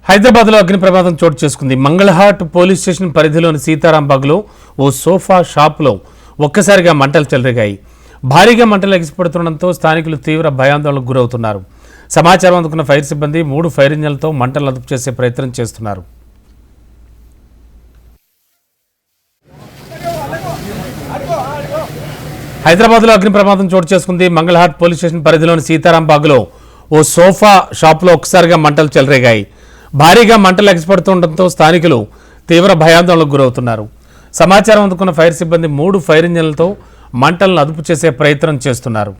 హైదరాబాద్లో అగ్ని ప్రమాదం చోటు చేసుకుంది. మంగళహాట్ పోలీస్ స్టేషన్ పరిధిలోని సీతారాంబాగ్లో ఓ సోఫా షాప్లో ఒక్కసారిగా మంటలు చెలరేగాయి. భారీగా మంటలు ఎగిసిపడుతుండటంతో స్థానికులు తీవ్ర భయాందోళనకు గురవుతున్నారు. సమాచారం అందుకున్న ఫైర్ సిబ్బంది 3 ఫైర్ ఇంజన్లతో మంటలు అదుపు చేసే ప్రయత్నం చేస్తున్నారు. హైదరాబాద్లో అగ్ని ప్రమాదం చోటు చేసుకుంది. మంగళహాట్ పోలీస్ స్టేషన్ పరిధిలోని సీతారాంబాగ్లో ఓ సోఫా షాప్లో ఒక్కసారిగా మంటలు చెలరేగాయి. భారీగా మంటలు ఎగిసిపడుతుండటంతో స్థానికులు తీవ్ర భయాందోళనకు గురవుతున్నారు. సమాచారం అందుకున్న ఫైర్ సిబ్బంది 3 ఫైర్ ఇంజన్లతో మంటలను అదుపు చేసే ప్రయత్నం చేస్తున్నారు.